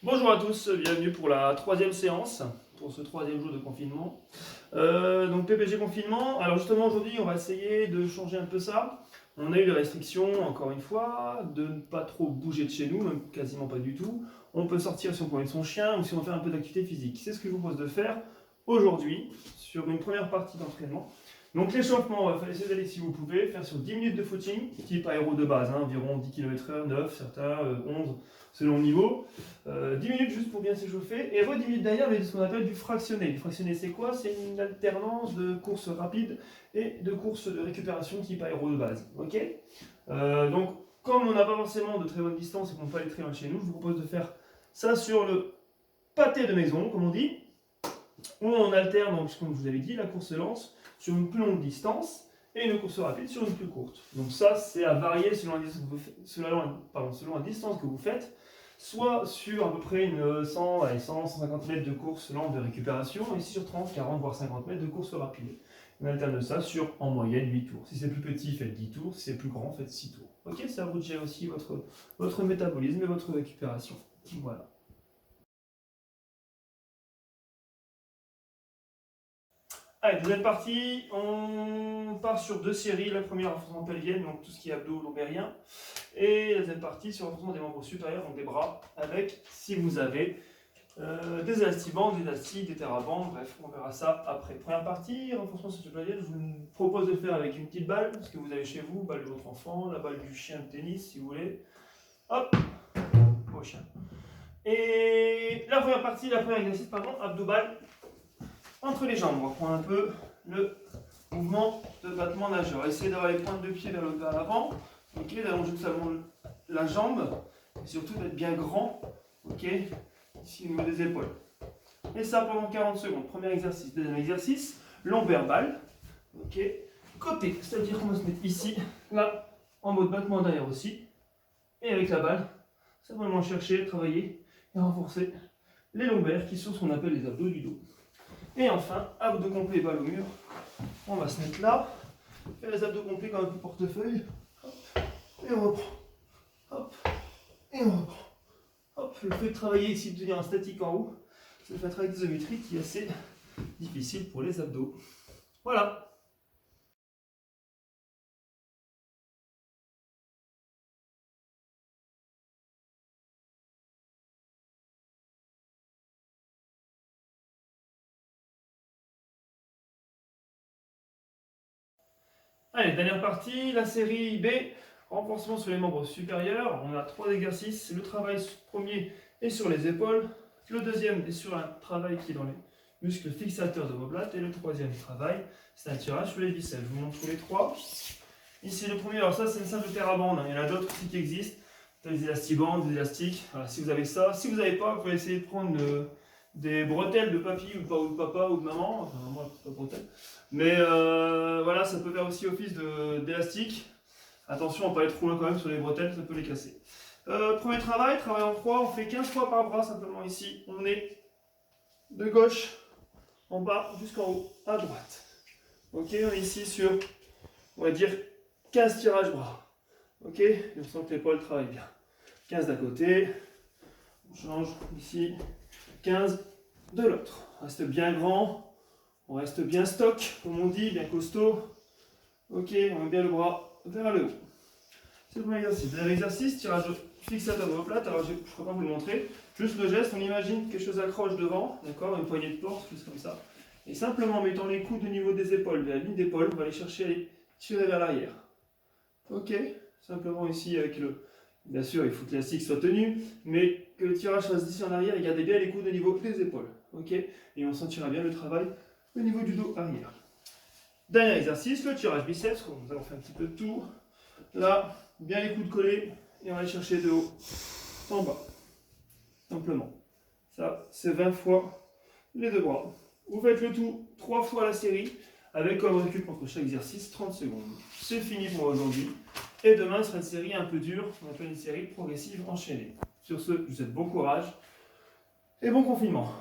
Bonjour à tous, bienvenue pour la troisième séance, pour ce troisième jour de confinement. Donc PPG confinement, alors justement aujourd'hui on va essayer de changer un peu ça. On a eu les restrictions, encore une fois, de ne pas trop bouger de chez nous, même quasiment pas du tout. On peut sortir si on promène son chien ou si on fait un peu d'activité physique. C'est ce que je vous propose de faire aujourd'hui, sur une première partie d'entraînement. Donc l'échauffement, on va essayer d'aller, si vous pouvez, faire sur 10 minutes de footing, type aéro de base, environ 10 km/h, 9, certains 11, selon le niveau. 10 minutes juste pour bien s'échauffer, et 10 minutes derrière, mais ce qu'on appelle du fractionné. Du fractionné, c'est quoi? C'est une alternance de courses rapides et de courses de récupération type aéro de base. Ok. Donc, comme on n'a pas forcément de très bonne distance et qu'on peut aller très loin de chez nous, je vous propose de faire ça sur le pâté de maison, comme on dit, où on alterne, donc, comme je vous avais dit, la course lance sur une plus longue distance et une course rapide sur une plus courte. Donc ça, c'est à varier selon la distance que vous faites, soit sur à peu près une 100-150 mètres de course lente de récupération, et sur 30, 40, voire 50 mètres de course rapide. On alterne ça sur en moyenne 8 tours. Si c'est plus petit, faites 10 tours. Si c'est plus grand, faites 6 tours. Ok, ça vous gère aussi votre métabolisme et votre récupération. Voilà. Allez, deuxième partie, on part sur deux séries. La première, renforcement pelvien, donc tout ce qui est abdos, lombairien. Et la deuxième partie, sur renforcement des membres supérieurs, donc des bras, avec, si vous avez, des élastibandes, des élastiques, des thérabandes, bref, on verra ça après. Première partie, renforcement pelvien, je vous propose de le faire avec une petite balle, ce que vous avez chez vous, balle de votre enfant, la balle du chien de tennis, si vous voulez. Hop, au chien. Et la première partie, la première exercice, pardon, abdos-balle, entre les jambes. On va prendre un peu le mouvement de battement nageur. Essayez d'avoir les pointes de pied vers l'avant, ok, d'allonger tout simplement la jambe, et surtout d'être bien grand, ok, ici au niveau des épaules. Et ça pendant 40 secondes. Premier exercice. Deuxième exercice, lombaire balle, ok, côté, c'est-à-dire qu'on va se mettre ici, là, en mode battement derrière aussi, et avec la balle, simplement chercher, travailler et renforcer les lombaires qui sont ce qu'on appelle les abdos du dos. Et enfin, abdos complets, balle au mur. On va se mettre là, faire les abdos complets comme un peu portefeuille. Hop, et on reprend. Hop, et on reprend. Hop, le fait de travailler ici, de devenir un statique en haut, ça fait un travail d'isométrie qui est assez difficile pour les abdos. Voilà. Allez, dernière partie, la série B, renforcement sur les membres supérieurs. On a 3 exercices. Le travail premier est sur les épaules. Le deuxième est sur un travail qui est dans les muscles fixateurs de l'omoplate. Et le troisième travail, c'est un tirage sur les biceps. Je vous montre tous les trois. Ici, le premier, alors ça, c'est une simple thérabande. Il y en a d'autres aussi qui existent. Des élastibandes, des élastiques. Voilà, si vous avez ça. Si vous n'avez pas, vous pouvez essayer de prendre des bretelles de papy ou de papa ou de maman. Enfin, moi, pas de bretelles. Mais voilà, ça peut faire aussi office d'élastique. Attention, on ne va pas aller trop loin quand même sur les bretelles, ça peut les casser. Premier travail en 3, on fait 15 fois par bras simplement ici. On est de gauche en bas jusqu'en haut à droite. Ok, on est ici sur, on va dire, 15 tirages bras. Ok, et on sent que l'épaule travaille bien. 15 d'un côté, on change ici, 15 de l'autre. Reste bien grand, on reste bien stock, comme on dit, bien costaud. Ok, on met bien le bras vers le haut. C'est le premier exercice. Deuxième exercice, tirage fixateur de l'omoplate. Alors je ne pourrais pas vous le montrer. Juste le geste, on imagine quelque chose accroche devant, d'accord, une poignée de porte, juste comme ça. Et simplement en mettant les coudes au niveau des épaules, vers la ligne d'épaule, on va aller chercher à les tirer vers l'arrière. Ok, simplement ici avec le. Bien sûr, il faut que l'élastique soit tenu, mais que le tirage fasse d'ici en arrière et gardez bien les coudes au niveau des épaules. Ok, et on sentira bien le travail au niveau du dos arrière. Dernier exercice, le tirage biceps. Nous allons faire un petit peu de tout. Là, bien les coudes collés et on va aller chercher de haut en bas. Simplement. Ça, c'est 20 fois les deux bras. Vous faites le tout 3 fois la série avec comme récup entre chaque exercice 30 secondes. C'est fini pour aujourd'hui. Et demain sera une série un peu dure, on appelle une série progressive enchaînée. Sur ce, je vous souhaite bon courage et bon confinement.